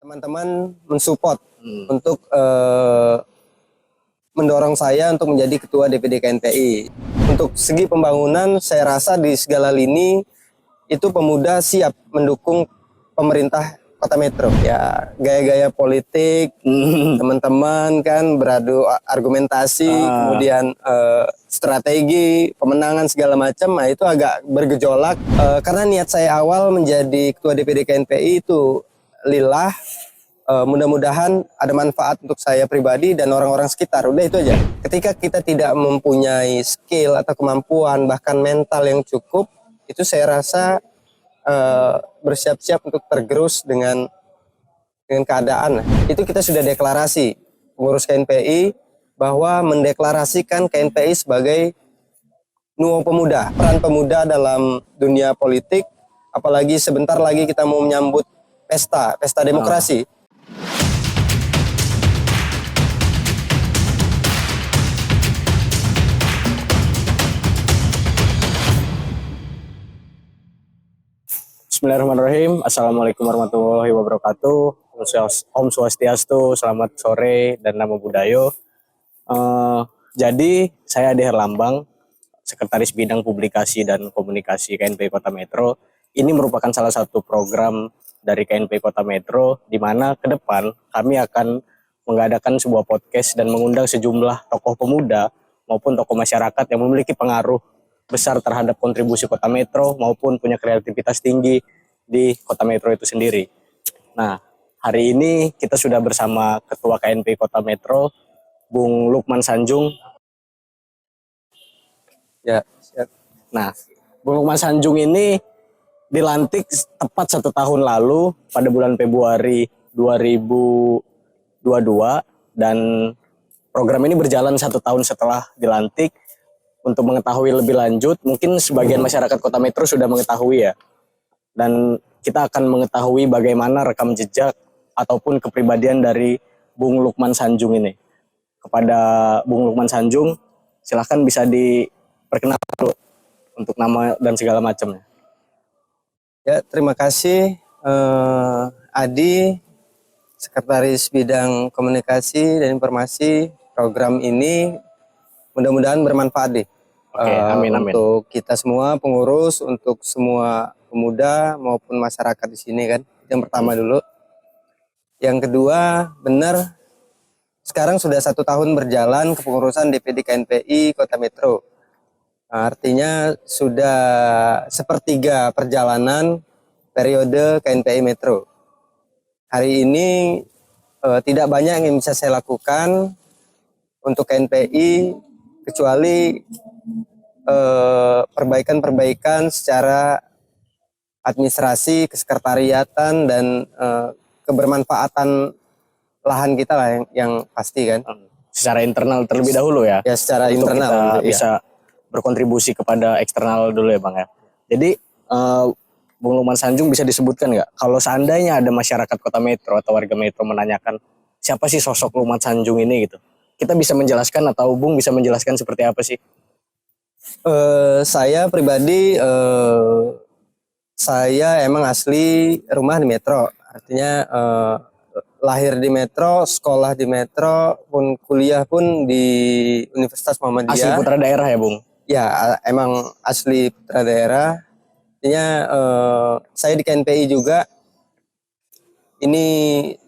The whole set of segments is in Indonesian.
teman-teman mensupport untuk mendorong saya untuk menjadi ketua DPD KNPI. Untuk segi pembangunan, saya rasa di segala lini itu pemuda siap mendukung pemerintah Kota Metro. Ya, gaya-gaya politik, teman-teman kan beradu argumentasi, kemudian strategi, pemenangan segala macam, nah itu agak bergejolak. Karena niat saya awal menjadi ketua DPD KNPI itu lillah, mudah-mudahan ada manfaat untuk saya pribadi dan orang-orang sekitar. Udah itu aja. Ketika kita tidak mempunyai skill atau kemampuan bahkan mental yang cukup, itu saya rasa bersiap-siap untuk tergerus dengan keadaan. Itu kita sudah deklarasi pengurus KNPI bahwa mendeklarasikan KNPI sebagai Nuo Pemuda. Peran pemuda dalam dunia politik, apalagi sebentar lagi kita mau menyambut pesta demokrasi. Bismillahirrahmanirrahim. Assalamualaikum warahmatullahi wabarakatuh. Om Swastiastu, selamat sore dan namo buddhayo. Jadi saya Ade Herlambang, Sekretaris Bidang Publikasi dan Komunikasi KNPI Kota Metro. Ini merupakan salah satu program dari KNPI Kota Metro, di mana ke depan kami akan mengadakan sebuah podcast dan mengundang sejumlah tokoh pemuda maupun tokoh masyarakat yang memiliki pengaruh besar terhadap kontribusi Kota Metro maupun punya kreativitas tinggi di Kota Metro itu sendiri. Nah, hari ini kita sudah bersama Ketua KNPI Kota Metro, Bung Lukman Sanjung. Ya, siap. Nah, Bung Lukman Sanjung ini dilantik tepat 1 tahun lalu pada bulan Februari 2022 dan program ini berjalan 1 tahun setelah dilantik. Untuk mengetahui lebih lanjut, mungkin sebagian masyarakat Kota Metro sudah mengetahui ya. Dan kita akan mengetahui bagaimana rekam jejak ataupun kepribadian dari Bung Lukman Sanjung ini. Kepada Bung Lukman Sanjung, silahkan bisa diperkenalkan dulu untuk nama dan segala macamnya. Ya, terima kasih Adi, Sekretaris Bidang Komunikasi dan Informasi. Program ini mudah-mudahan bermanfaat deh. Oke, amin. Untuk kita semua pengurus, untuk semua pemuda maupun masyarakat di sini kan. Yang pertama dulu. Yang kedua, benar sekarang sudah 1 tahun berjalan kepengurusan DPD KNPI Kota Metro. Nah, artinya sudah sepertiga perjalanan periode KNPI Metro. Hari ini tidak banyak yang bisa saya lakukan untuk KNPI kecuali perbaikan-perbaikan secara administrasi, kesekretariatan dan kebermanfaatan lahan kita lah yang pasti kan. Secara internal terlebih dahulu ya. Ya, secara untuk internal kita ya. bisa berkontribusi kepada eksternal dulu ya Bang ya. Jadi Bung Lukman Sanjung bisa disebutkan nggak kalau seandainya ada masyarakat Kota Metro atau warga Metro menanyakan siapa sih sosok Lukman Sanjung ini gitu, kita bisa menjelaskan atau Bung bisa menjelaskan seperti apa sih? Saya pribadi saya emang asli rumah di Metro, artinya lahir di Metro, sekolah di Metro, pun kuliah pun di Universitas Muhammadiyah. Asli putra daerah ya Bung? Ya, emang asli putra daerah. Artinya saya di KNPI juga. Ini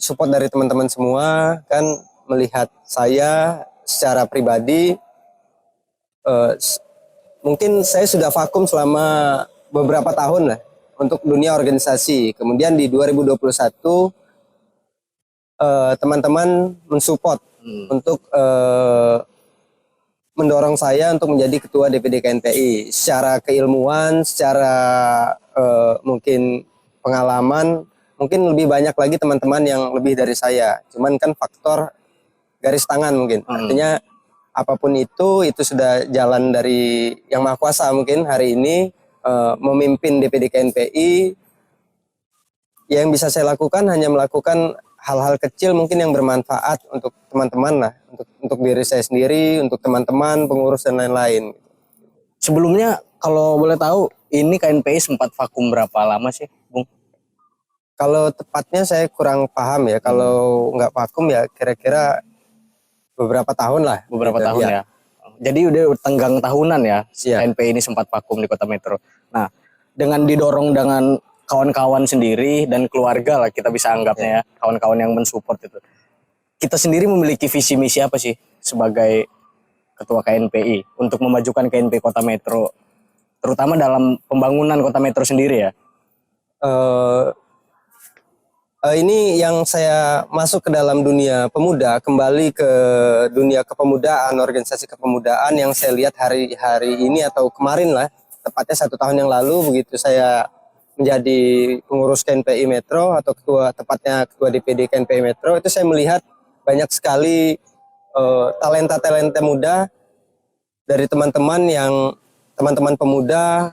support dari teman-teman semua kan, melihat saya secara pribadi. Mungkin saya sudah vakum selama beberapa tahun lah untuk dunia organisasi. Kemudian di 2021 teman-teman mensupport untuk mendorong saya untuk menjadi ketua DPD KNPI. Secara keilmuan, secara mungkin pengalaman, mungkin lebih banyak lagi teman-teman yang lebih dari saya. Cuman kan faktor garis tangan mungkin. Artinya apapun itu sudah jalan dari Yang Maha Kuasa mungkin hari ini memimpin DPD KNPI. Yang bisa saya lakukan hanya melakukan hal-hal kecil mungkin yang bermanfaat untuk teman-teman lah, untuk diri saya sendiri, untuk teman-teman, pengurus dan lain-lain. Sebelumnya kalau boleh tahu, ini KNPI sempat vakum berapa lama sih, Bung? Kalau tepatnya saya kurang paham ya. Kalau nggak vakum ya kira-kira beberapa tahun lah. Beberapa gitu. tahun ya. Jadi udah tenggang tahunan ya Iya. KNPI ini sempat vakum di Kota Metro. Nah, dengan didorong dengan kawan-kawan sendiri dan keluarga lah kita bisa anggapnya ya, kawan-kawan yang mensupport itu. Kita sendiri memiliki visi misi apa sih sebagai ketua KNPI untuk memajukan KNPI Kota Metro, terutama dalam pembangunan Kota Metro sendiri ya? Eh, ini yang saya masuk ke dalam dunia pemuda, kembali ke dunia kepemudaan, organisasi kepemudaan yang saya lihat hari-hari ini atau kemarin lah, tepatnya 1 tahun yang lalu begitu saya menjadi pengurus KNPI Metro atau tepatnya ketua DPD KNPI Metro, itu saya melihat banyak sekali talenta-talenta muda dari teman-teman pemuda,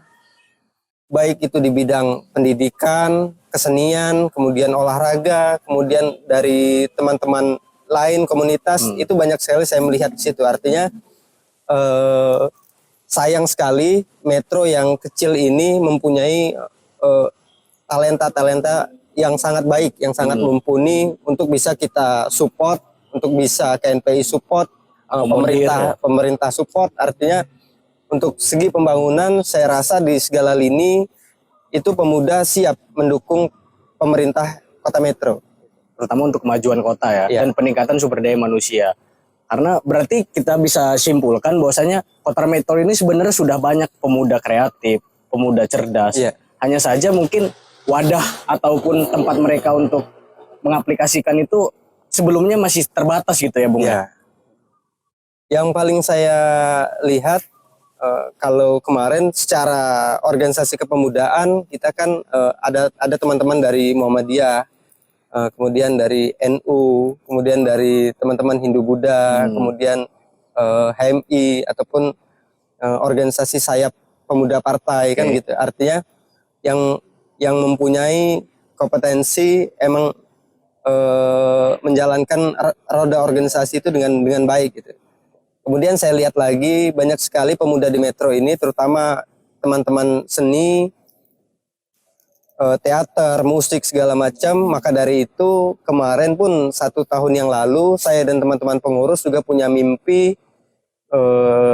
baik itu di bidang pendidikan, kesenian, kemudian olahraga, kemudian dari teman-teman lain komunitas, itu banyak sekali saya melihat di situ. Artinya sayang sekali Metro yang kecil ini mempunyai talenta-talenta yang sangat baik, yang sangat mumpuni untuk bisa kita support, untuk bisa KNPI support, pemerintah support. Artinya untuk segi pembangunan saya rasa di segala lini itu pemuda siap mendukung pemerintah Kota Metro. Terutama untuk kemajuan kota ya, dan peningkatan sumber daya manusia. Karena berarti kita bisa simpulkan bahwasanya Kota Metro ini sebenarnya sudah banyak pemuda kreatif, pemuda cerdas. Hanya saja mungkin wadah ataupun tempat mereka untuk mengaplikasikan itu sebelumnya masih terbatas gitu ya Bung. Yang paling saya lihat kalau kemarin secara organisasi kepemudaan kita kan ada teman-teman dari Muhammadiyah, kemudian dari NU, kemudian dari teman-teman Hindu Buddha, kemudian HMI ataupun organisasi sayap pemuda partai kan gitu. Artinya yang mempunyai kompetensi emang menjalankan roda organisasi itu dengan baik gitu. Kemudian saya lihat lagi banyak sekali pemuda di Metro ini, terutama teman-teman seni, teater, musik segala macam. Maka dari itu kemarin pun 1 tahun yang lalu saya dan teman-teman pengurus juga punya mimpi,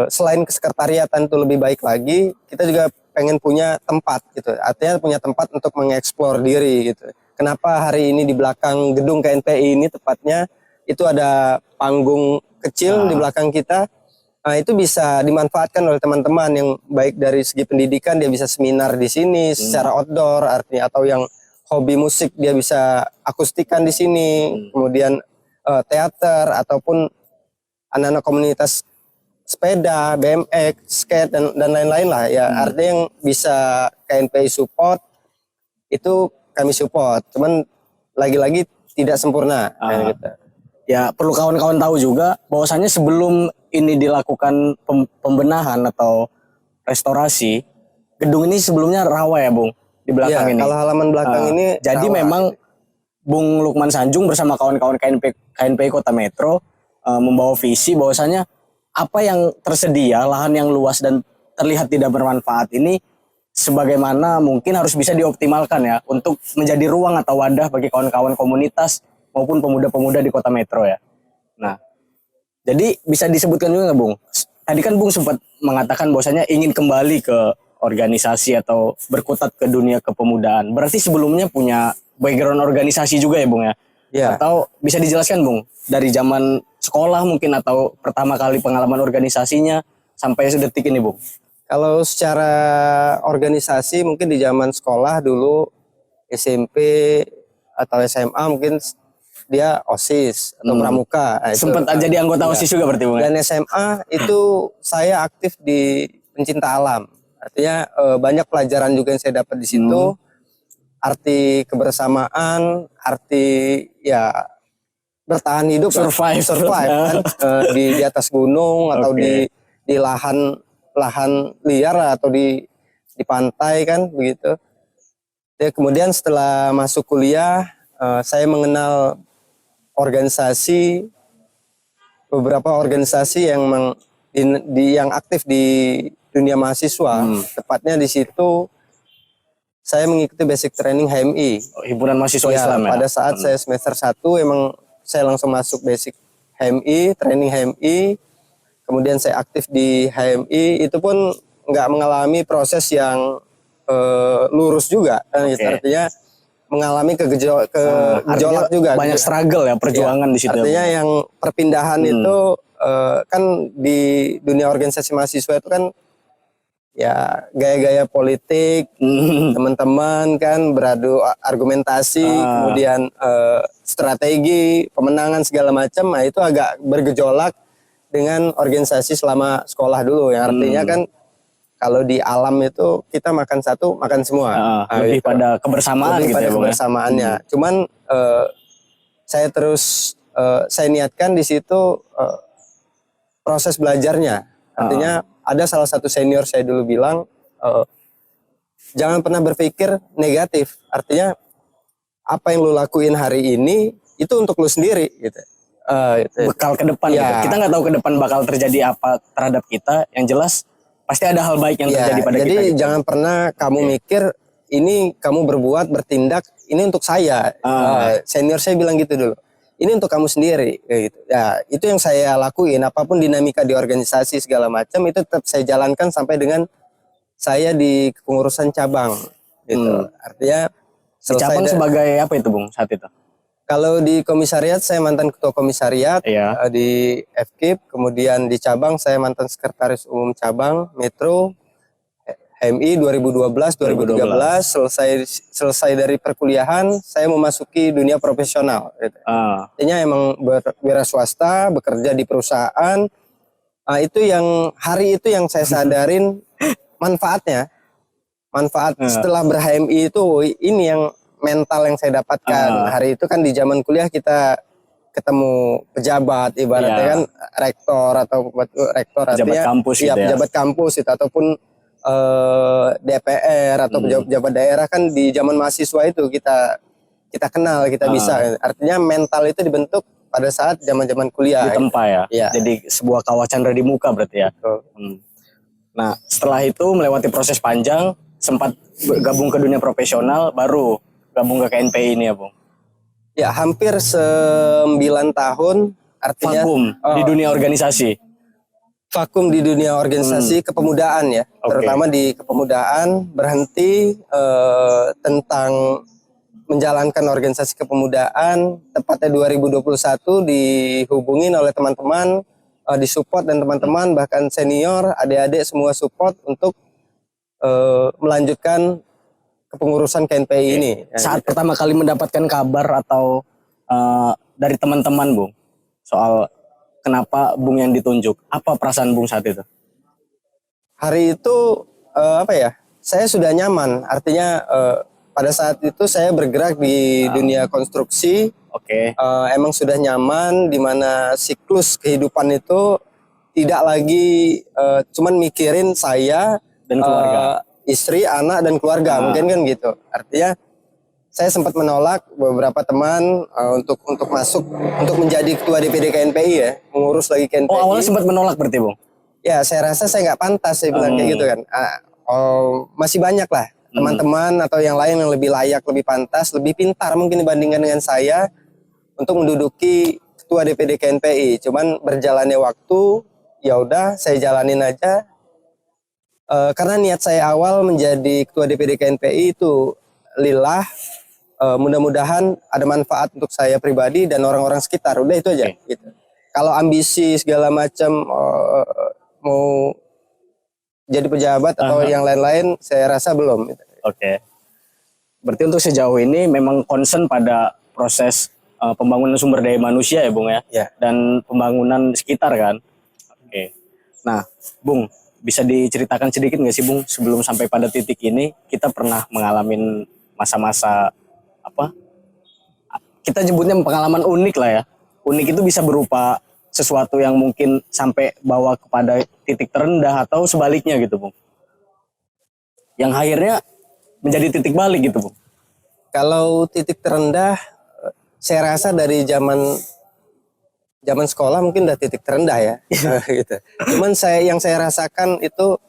selain kesekretariatan itu lebih baik lagi, kita juga pengen punya tempat gitu. Artinya punya tempat untuk mengeksplor diri gitu. Kenapa hari ini di belakang gedung KNPI ini tepatnya itu ada panggung kecil di belakang kita. Nah, itu bisa dimanfaatkan oleh teman-teman yang baik dari segi pendidikan, dia bisa seminar di sini secara outdoor, artinya, atau yang hobi musik dia bisa akustikan di sini, kemudian teater ataupun anak-anak komunitas sepeda, BMX, skate dan lain-lain lah ya. Artinya yang bisa KNPI support itu kami support, cuman lagi-lagi tidak sempurna gitu. Ya perlu kawan-kawan tahu juga bahwasannya sebelum ini dilakukan pembenahan atau restorasi, gedung ini sebelumnya rawa ya Bung, di belakang ini. Kalau halaman belakang ini jadi rawa. memang Bung Lukman Sanjung bersama kawan-kawan KNPI Kota Metro membawa visi bahwasannya apa yang tersedia, lahan yang luas dan terlihat tidak bermanfaat ini sebagaimana mungkin harus bisa dioptimalkan ya untuk menjadi ruang atau wadah bagi kawan-kawan komunitas maupun pemuda-pemuda di Kota Metro ya. Nah, jadi bisa disebutkan juga nggak Bung? Tadi kan Bung sempat mengatakan bahwasanya ingin kembali ke organisasi atau berkutat ke dunia kepemudaan. Berarti sebelumnya punya background organisasi juga ya Bung ya? Atau bisa dijelaskan Bung, dari zaman sekolah mungkin atau pertama kali pengalaman organisasinya sampai sedetik ini Bung? Kalau secara organisasi mungkin di zaman sekolah dulu, SMP atau SMA mungkin dia OSIS atau pramuka. Nah, sempat jadi anggota OSIS juga berarti Bung. Dan SMA itu saya aktif di pencinta alam. Artinya banyak pelajaran juga yang saya dapat di situ. Arti kebersamaan, arti ya bertahan hidup, survive kan, di atas gunung atau di lahan liar lah, atau di pantai kan begitu. Ya, kemudian setelah masuk kuliah saya mengenal beberapa organisasi yang aktif di dunia mahasiswa. Tepatnya di situ saya mengikuti basic training HMI. Himpunan Mahasiswa Ya, Islam ya. pada saat saya semester 1 emang saya langsung masuk basic HMI, training HMI. Kemudian saya aktif di HMI, itu pun nggak mengalami proses yang lurus juga. Oke. Artinya mengalami gejolak juga. Banyak struggle ya, perjuangan di situ. Artinya yang perpindahan itu kan di dunia organisasi mahasiswa itu kan ya gaya-gaya politik, teman-teman kan beradu argumentasi, kemudian strategi pemenangan segala macam. Nah itu agak bergejolak dengan organisasi selama sekolah dulu, yang artinya kan kalau di alam itu kita makan satu makan semua. Lebih gitu. pada kebersamaan Lebih gitu pada ya, Bung, ya? kebersamaannya. Cuman saya terus saya niatkan di situ proses belajarnya. Artinya ada salah satu senior saya dulu bilang jangan pernah berpikir negatif. Artinya apa yang lu lakuin hari ini itu untuk lu sendiri gitu. Bekal ke depan gitu. Kita nggak tahu ke depan bakal terjadi apa terhadap kita. Yang jelas pasti ada hal baik yang terjadi pada jadi kita. Jadi jangan pernah kamu mikir ini kamu berbuat bertindak ini untuk saya. Senior saya bilang gitu dulu. Ini untuk kamu sendiri gitu. Ya, itu yang saya lakuin, apapun dinamika di organisasi segala macam itu tetap saya jalankan sampai dengan saya di kepengurusan cabang gitu. Artinya di cabang sebagai apa itu, Bung, saat itu? Kalau di komisariat saya mantan ketua komisariat, Iya. di FKIP, kemudian di cabang saya mantan sekretaris umum cabang Metro HMI 2012-2013. selesai dari perkuliahan saya memasuki dunia profesional gitu. Artinya emang berwira swasta, bekerja di perusahaan. Itu yang hari itu yang saya sadarin manfaat setelah ber-HMI itu ini yang mental yang saya dapatkan. Hari itu kan di zaman kuliah kita ketemu pejabat ibaratnya kan rektor pejabat kampus gitu ya. Pejabat kampus itu ataupun DPR atau pejabat daerah kan di zaman mahasiswa itu kita kenal, kita bisa. Artinya mental itu dibentuk pada saat zaman-zaman kuliah. Ditempa ya. Jadi sebuah kawasan di muka berarti ya. Nah, setelah itu melewati proses panjang, sempat gabung ke dunia profesional, baru gabung ke KNPI ini ya, Bung? Ya, hampir 9 tahun. Artinya vakum di dunia organisasi. Vakum di dunia organisasi kepemudaan ya, terutama di kepemudaan, berhenti tentang menjalankan organisasi kepemudaan. Tepatnya 2021 dihubungin oleh teman-teman, disupport dan teman-teman bahkan senior, adik-adik semua support untuk melanjutkan kepengurusan KNPI ini. Saat pertama kali mendapatkan kabar atau dari teman-teman, Bung, soal kenapa Bung yang ditunjuk, apa perasaan Bung saat itu? Hari itu saya sudah nyaman. Artinya pada saat itu saya bergerak di dunia konstruksi. Emang sudah nyaman, di mana siklus kehidupan itu tidak lagi cuman mikirin saya dan keluarga, istri, anak dan keluarga, mungkin kan gitu. Artinya saya sempat menolak beberapa teman untuk masuk untuk menjadi ketua DPD KNPI ya, mengurus lagi KNPI. Awalnya sempat menolak berarti, Bung? Ya, saya rasa saya nggak pantas, saya bilang kayak gitu kan. Masih banyak lah teman-teman atau yang lain yang lebih layak, lebih pantas, lebih pintar mungkin dibandingkan dengan saya untuk menduduki ketua DPD KNPI. Cuman berjalannya waktu, ya udah saya jalanin aja. Karena niat saya awal menjadi ketua DPD KNPI itu lillah. Mudah-mudahan ada manfaat untuk saya pribadi dan orang-orang sekitar. Udah itu aja. Gitu. Kalau ambisi segala macam mau jadi pejabat atau yang lain-lain, saya rasa belum. Berarti untuk sejauh ini memang concern pada proses pembangunan sumber daya manusia ya, Bung ya? Dan pembangunan sekitar kan? Nah, Bung, bisa diceritakan sedikit nggak sih, Bung, sebelum sampai pada titik ini kita pernah mengalami masa-masa kita nyebutnya pengalaman unik lah ya. Unik itu bisa berupa sesuatu yang mungkin sampai bawa kepada titik terendah atau sebaliknya gitu, Bung. Yang akhirnya menjadi titik balik gitu, Bung. Kalau titik terendah, saya rasa dari zaman sekolah mungkin udah titik terendah ya. Gitu. Cuman yang saya rasakan itu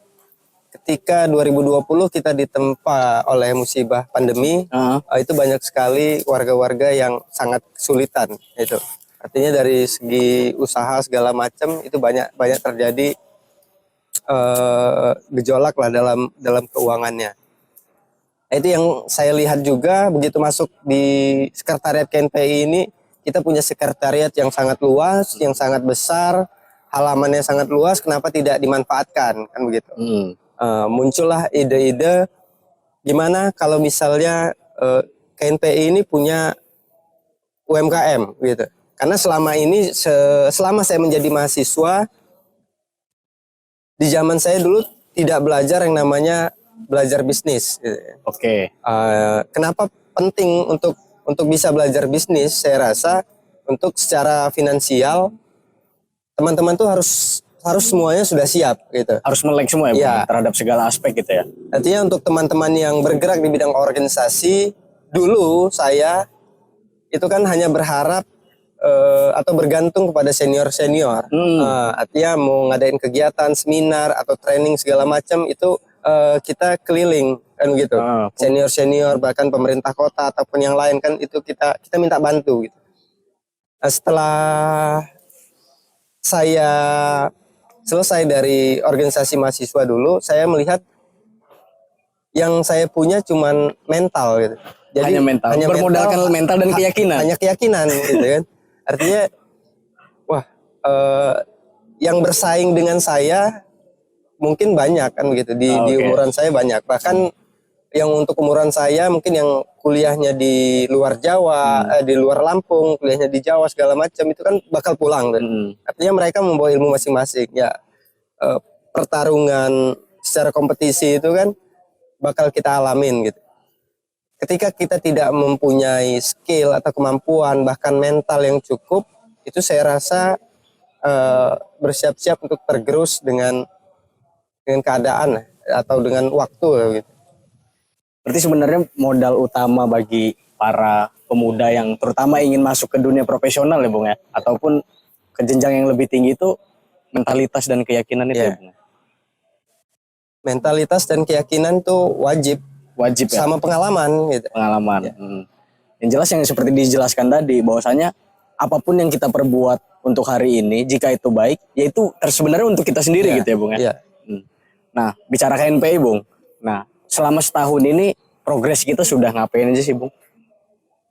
ketika 2020 kita ditempa oleh musibah pandemi, itu banyak sekali warga-warga yang sangat kesulitan itu. Artinya dari segi usaha segala macam itu banyak terjadi gejolak lah dalam keuangannya. Itu yang saya lihat juga begitu masuk di sekretariat KNPI ini, kita punya sekretariat yang sangat luas, yang sangat besar, halamannya sangat luas, kenapa tidak dimanfaatkan, kan begitu. Muncullah ide-ide gimana kalau misalnya KNPI ini punya UMKM gitu. Karena selama ini, selama saya menjadi mahasiswa, di zaman saya dulu tidak belajar yang namanya belajar bisnis. Gitu. Oke. Kenapa penting untuk bisa belajar bisnis? Saya rasa untuk secara finansial teman-teman tuh harus semuanya sudah siap gitu. Harus melek semua ya, Bung, terhadap segala aspek gitu ya. Artinya untuk teman-teman yang bergerak di bidang organisasi, dulu saya itu kan hanya berharap atau bergantung kepada senior-senior. Artinya mau ngadain kegiatan, seminar atau training segala macam itu kita keliling kan gitu. Senior-senior bahkan pemerintah kota ataupun yang lain kan itu kita minta bantu gitu. Setelah saya selesai dari organisasi mahasiswa dulu, saya melihat yang saya punya cuman mental gitu. Jadi hanya bermodalkan mental dan keyakinan. Hanya keyakinan gitu kan. Artinya wah yang bersaing dengan saya mungkin banyak kan begitu di umuran saya banyak. Bahkan yang untuk umuran saya mungkin yang kuliahnya di luar Jawa, di luar Lampung, kuliahnya di Jawa segala macam itu kan bakal pulang kan. Artinya mereka membawa ilmu masing-masing ya. Pertarungan secara kompetisi itu kan bakal kita alamin gitu. Ketika kita tidak mempunyai skill atau kemampuan bahkan mental yang cukup, itu saya rasa bersiap-siap untuk tergerus dengan keadaan atau dengan waktu gitu. Berarti sebenarnya modal utama bagi para pemuda yang terutama ingin masuk ke dunia profesional ya Bung ya, ataupun ke jenjang yang lebih tinggi itu mentalitas dan keyakinan itu ya Bung. Mentalitas dan keyakinan tuh wajib ya? Sama pengalaman gitu. Pengalaman. Yang jelas yang seperti dijelaskan tadi bahwasanya apapun yang kita perbuat untuk hari ini jika itu baik, yaitu sebenarnya untuk kita sendiri gitu ya Bung ya. Nah, bicara KNPI Bung. Nah, selama setahun ini progres kita sudah ngapain aja sih Bung?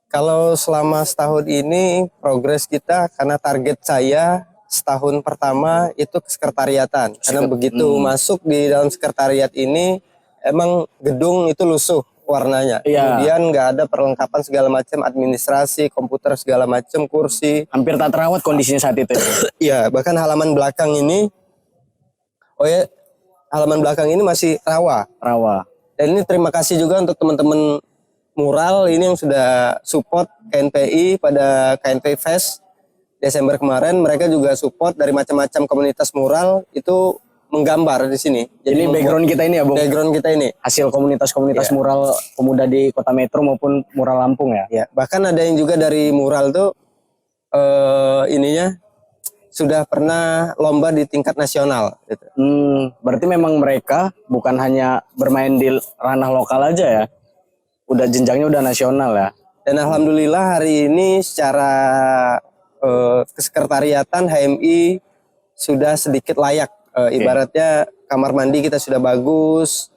Kalau selama setahun ini progres kita, karena target saya setahun pertama itu kesekretariatan. Karena begitu masuk di dalam sekretariat ini, emang gedung itu lusuh warnanya. Kemudian nggak ada perlengkapan segala macam, administrasi, komputer segala macam, kursi. Hampir tak terawat kondisinya saat itu. Iya, bahkan halaman belakang ini, halaman belakang ini masih rawa. Dan ini terima kasih juga untuk teman-teman mural ini yang sudah support KNPI pada KNPI Fest Desember kemarin. Mereka juga support dari macam-macam komunitas mural itu menggambar di sini. Jadi background kita ini ya Bung? Background kita ini. Hasil komunitas-komunitas mural pemuda di Kota Metro maupun mural Lampung ya? Ya, bahkan ada yang juga dari mural tuh ininya sudah pernah lomba di tingkat nasional. Gitu. Berarti memang mereka bukan hanya bermain di ranah lokal aja ya? Udah jenjangnya udah nasional ya? Dan alhamdulillah hari ini secara kesekretariatan HMI sudah sedikit layak. Ibaratnya kamar mandi kita sudah bagus,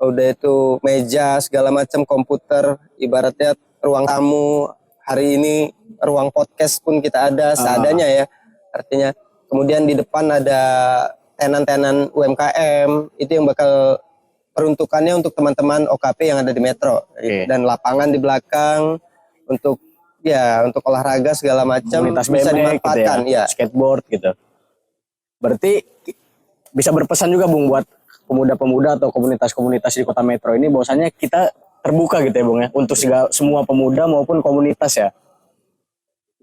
udah itu meja segala macam, komputer, ibaratnya ruang tamu, hari ini ruang podcast pun kita ada seadanya ya. Artinya kemudian di depan ada tenan-tenan UMKM, itu yang bakal peruntukannya untuk teman-teman OKP yang ada di Metro. Dan lapangan di belakang untuk olahraga segala macam bisa dimanfaatkan gitu ya. Skateboard gitu. Berarti bisa berpesan juga Bung buat pemuda-pemuda atau komunitas-komunitas di Kota Metro ini bahwasanya kita terbuka gitu ya Bung ya untuk semua pemuda maupun komunitas ya.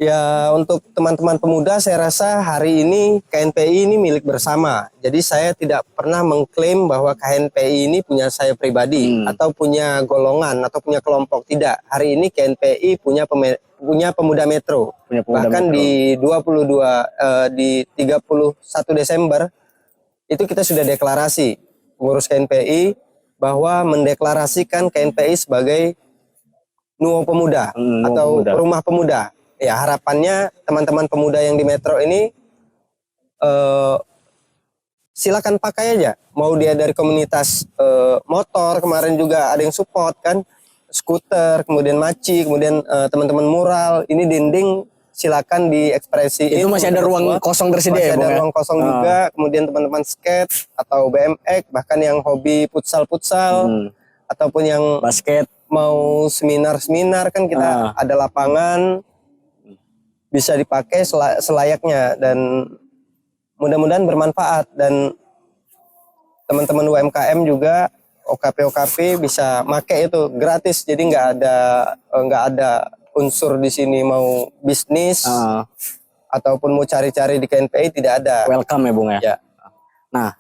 Ya, untuk teman-teman pemuda saya rasa hari ini KNPI ini milik bersama. Jadi saya tidak pernah mengklaim bahwa KNPI ini punya saya pribadi atau punya golongan atau punya kelompok. Tidak. Hari ini KNPI punya pemuda Metro. Bahkan Metro. Di 31 Desember itu kita sudah deklarasi pengurus KNPI bahwa mendeklarasikan KNPI sebagai Nuo Pemuda Nuo atau Pemuda. Rumah Pemuda. Ya, harapannya teman-teman pemuda yang di Metro ini silakan pakai aja. Mau dia dari komunitas motor, kemarin juga ada yang support kan, skuter, kemudian maci, kemudian teman-teman mural. Ini dinding silakan diekspresiin. Itu masih ada ruang kosong tersedia ya, Masih Bung ada ya? ruang kosong juga. Kemudian teman-teman skate atau BMX, bahkan yang hobi futsal, ataupun yang Basket. mau seminar-seminar kan kita ada lapangan, bisa dipakai selayaknya dan mudah-mudahan bermanfaat. Dan teman-teman UMKM juga OKP bisa make itu gratis, jadi nggak ada unsur di sini mau bisnis ataupun mau cari-cari di KNPI, tidak ada. Welcome ya Bung ya. Ya. Nah,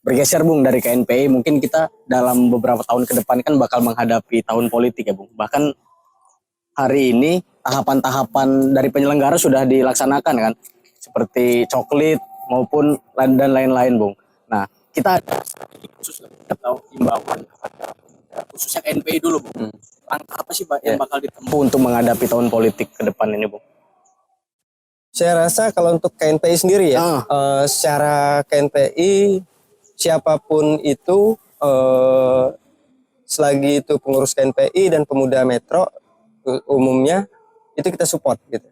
bergeser Bung dari KNPI, mungkin kita dalam beberapa tahun ke depan kan bakal menghadapi tahun politik ya Bung. Bahkan hari ini tahapan-tahapan dari penyelenggara sudah dilaksanakan kan, seperti coklit maupun dan lain-lain Bung. Nah, kita ada khusus atau imbauan khususnya KNPI dulu Bung. Langkah apa sih yang bakal ditempuh untuk menghadapi tahun politik ke depan ini Bung? Saya rasa kalau untuk KNPI sendiri ya, secara KNPI siapapun itu, selagi itu pengurus KNPI dan pemuda Metro umumnya, itu kita support gitu.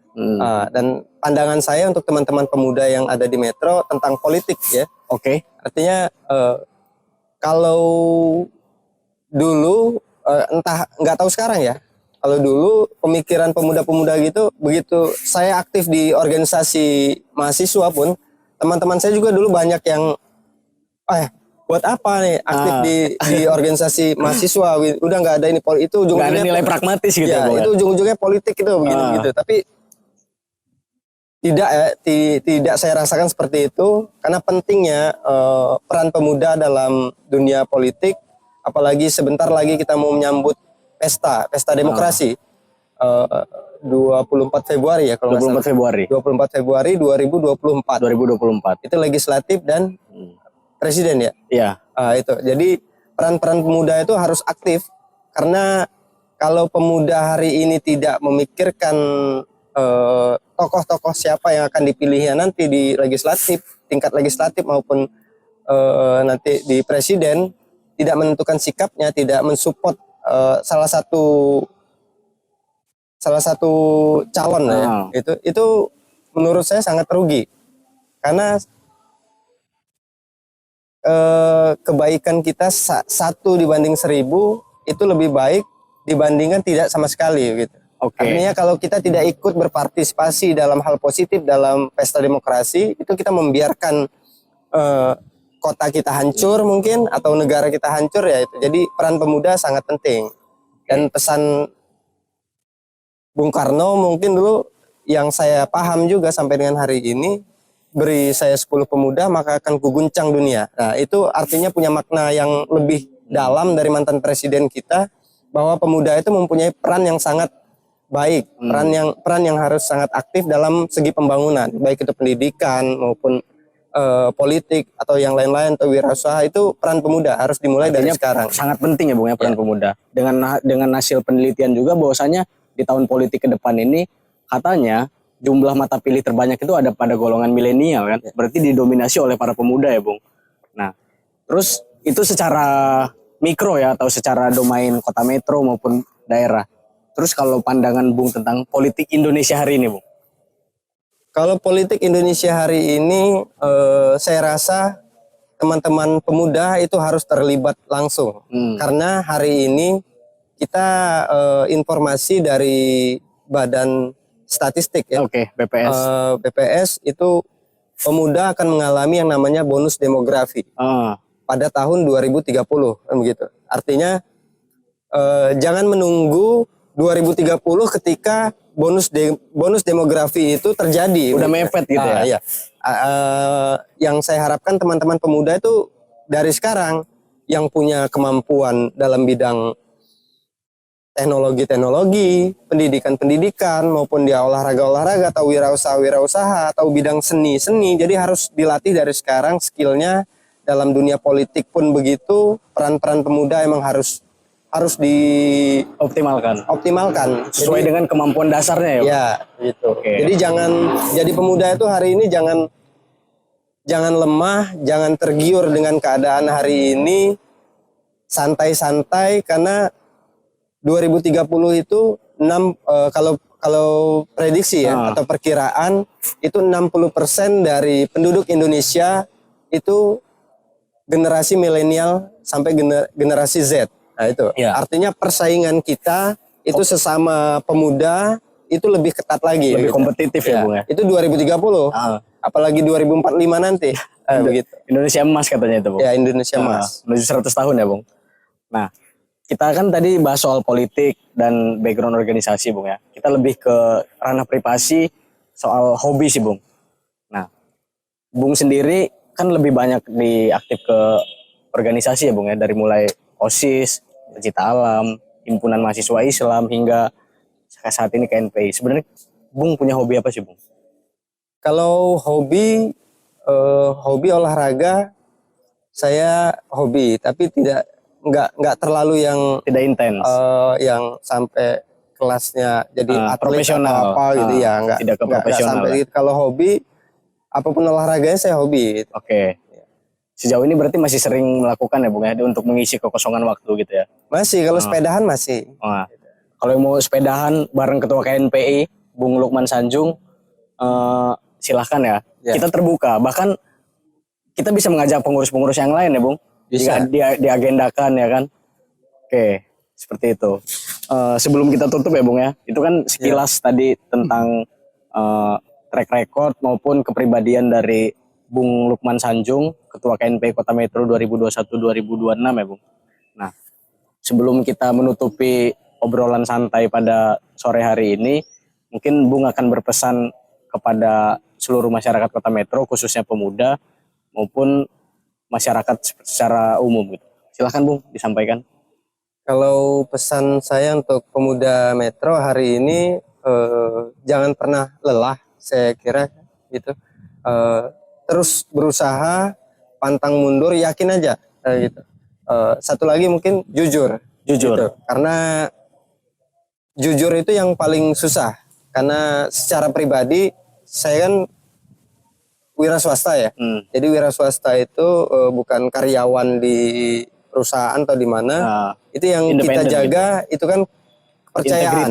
Dan pandangan saya untuk teman-teman pemuda yang ada di Metro tentang politik ya. Oke. Artinya kalau dulu entah, nggak tahu sekarang ya. Kalau dulu pemikiran pemuda-pemuda gitu, begitu saya aktif di organisasi mahasiswa pun, teman-teman saya juga dulu banyak yang buat apa nih aktif di organisasi mahasiswa, udah nggak ada ini itu ujung-ujungnya nggak ada nilai pragmatis gitu ya, itu ujung-ujungnya politik itu begini gitu. Tapi tidak saya rasakan seperti itu, karena pentingnya peran pemuda dalam dunia politik, apalagi sebentar lagi kita mau menyambut pesta demokrasi 24 Februari ya kalau 24 Februari 2024 itu legislatif dan presiden ya. Iya. Itu jadi peran-peran pemuda itu harus aktif, karena kalau pemuda hari ini tidak memikirkan tokoh-tokoh siapa yang akan dipilihnya nanti di legislatif, tingkat legislatif maupun nanti di presiden, tidak menentukan sikapnya, tidak mensupport salah satu calon ya, itu menurut saya sangat rugi, karena kebaikan kita 1/1000 itu lebih baik dibandingkan tidak sama sekali gitu. Artinya kalau kita tidak ikut berpartisipasi dalam hal positif dalam pesta demokrasi, itu kita membiarkan kota kita hancur mungkin, atau negara kita hancur ya itu. Jadi peran pemuda sangat penting. Dan pesan Bung Karno mungkin dulu yang saya paham juga sampai dengan hari ini, beri saya 10 pemuda maka akan kuguncang dunia. Nah, itu artinya punya makna yang lebih dalam dari mantan presiden kita, bahwa pemuda itu mempunyai peran yang sangat baik, peran yang harus sangat aktif dalam segi pembangunan, baik itu pendidikan maupun politik atau yang lain-lain, atau wirausaha. Itu peran pemuda harus dimulai dari sekarang. Sangat penting ya Bung ya peran pemuda. Dengan hasil penelitian juga bahwasanya di tahun politik ke depan ini katanya jumlah mata pilih terbanyak itu ada pada golongan milenial kan. Berarti didominasi oleh para pemuda ya Bung. Nah, terus itu secara mikro ya, atau secara domain kota Metro maupun daerah. Terus kalau pandangan Bung tentang politik Indonesia hari ini Bung? Kalau politik Indonesia hari ini, saya rasa teman-teman pemuda itu harus terlibat langsung. Karena hari ini kita informasi dari Badan Statistik ya, BPS. BPS itu pemuda akan mengalami yang namanya bonus demografi pada tahun 2030 kan begitu. Artinya jangan menunggu 2030 ketika bonus demografi itu terjadi. Udah mepet gitu ya. Iya. Yang saya harapkan teman-teman pemuda itu dari sekarang yang punya kemampuan dalam bidang teknologi, pendidikan maupun di olahraga atau wirausaha atau bidang seni. Jadi harus dilatih dari sekarang skillnya dalam dunia politik pun begitu, peran-peran pemuda emang harus Optimalkan. dioptimalkan. Sesuai dengan kemampuan dasarnya ya. Ya, gitu. Oke. Jadi jangan jadi pemuda itu hari ini jangan lemah, jangan tergiur dengan keadaan hari ini, santai-santai karena 2030 itu kalau prediksi ya atau perkiraan itu 60% dari penduduk Indonesia itu generasi milenial sampai generasi Z. Nah itu Ya. artinya persaingan kita itu sesama pemuda itu lebih ketat lagi. Lebih gitu. kompetitif ya, Bung ya. Itu 2030. Apalagi 2045 nanti. Begitu. Indonesia emas katanya itu, Bung. Ya, Indonesia emas. Menuju 100 tahun ya, Bung. Nah, kita kan tadi bahas soal politik dan background organisasi, Bung ya. Kita lebih ke ranah privasi soal hobi sih, Bung. Nah, Bung sendiri kan lebih banyak diaktif ke organisasi ya, Bung ya, dari mulai OSIS, Pecinta Alam, Himpunan Mahasiswa Islam hingga saat ini KNPI. Sebenarnya Bung punya hobi apa sih, Bung? Kalau hobi olahraga saya hobi, tapi nggak terlalu yang Tidak intens. yang sampai kelasnya jadi atlet profesional. atau apa gitu ya, tidak ke nggak profesional sampai ya. gitu. Kalau hobi apapun olahraganya saya hobi. Gitu. Oke. Sejauh ini berarti masih sering melakukan ya, Bung ya, untuk mengisi kekosongan waktu gitu ya. Masih kalau sepedahan masih. Nah, kalau mau sepedahan bareng Ketua KNPI, Bung Lukman Sanjung, silahkan ya. Ya. Kita terbuka. Bahkan kita bisa mengajak pengurus-pengurus yang lain ya, Bung. Bisa. Jika diagendakan ya kan. Oke, seperti itu. Sebelum kita tutup ya, Bung ya. Itu kan sekilas tadi tentang track record maupun kepribadian dari Bung Lukman Sanjung, Ketua KNPI Kota Metro 2021-2026 ya, Bung. Nah, sebelum kita menutupi obrolan santai pada sore hari ini, mungkin Bung akan berpesan kepada seluruh masyarakat Kota Metro, khususnya pemuda maupun masyarakat secara umum gitu. Silahkan, Bung, disampaikan. Kalau pesan saya untuk pemuda Metro hari ini jangan pernah lelah, saya kira gitu. Terus berusaha, pantang mundur, yakin aja gitu. Satu lagi mungkin jujur. Gitu. Karena jujur itu yang paling susah. Karena secara pribadi saya kan wira swasta ya. Jadi wira swasta itu bukan karyawan di perusahaan atau di mana. Itu yang kita jaga gitu. Itu kan kepercayaan,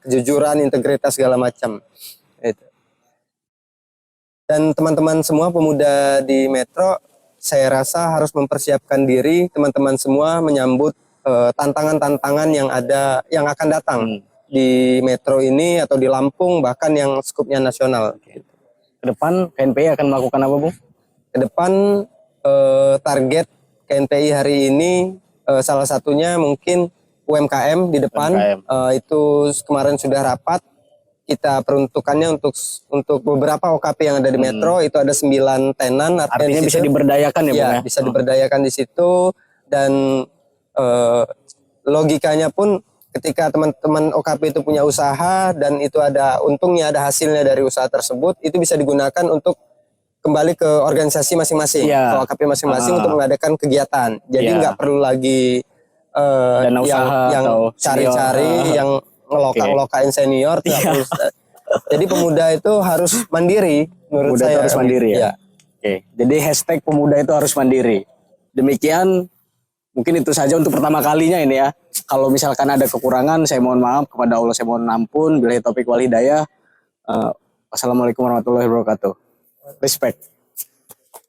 kejujuran, integritas segala macam. Itu. Dan teman-teman semua pemuda di Metro, saya rasa harus mempersiapkan diri teman-teman semua menyambut tantangan-tantangan yang akan datang di Metro ini atau di Lampung, bahkan yang skupnya nasional. Gitu. Ke depan KNPI akan melakukan apa, Bung? Ke depan target KNPI hari ini salah satunya mungkin UMKM di depan. Itu kemarin sudah rapat. Kita peruntukannya untuk beberapa OKP yang ada di Metro, itu ada 9 tenan. Artinya bisa diberdayakan ya, Bung ya? Bisa diberdayakan di situ, dan logikanya pun ketika teman-teman OKP itu punya usaha dan itu ada untungnya, ada hasilnya dari usaha tersebut, itu bisa digunakan untuk kembali ke organisasi masing-masing, ke OKP masing-masing untuk mengadakan kegiatan. Jadi nggak perlu lagi yang cari-cari, yang ngelokain senior. Jadi pemuda itu harus mandiri, menurut saya. Harus mandiri ya. Oke. Jadi hashtag pemuda itu harus mandiri. Demikian, mungkin itu saja untuk pertama kalinya ini ya. Kalau misalkan ada kekurangan, saya mohon maaf, kepada Allah saya mohon ampun. Billahi taufik wal hidayah. Wassalamualaikum warahmatullahi wabarakatuh. Respect.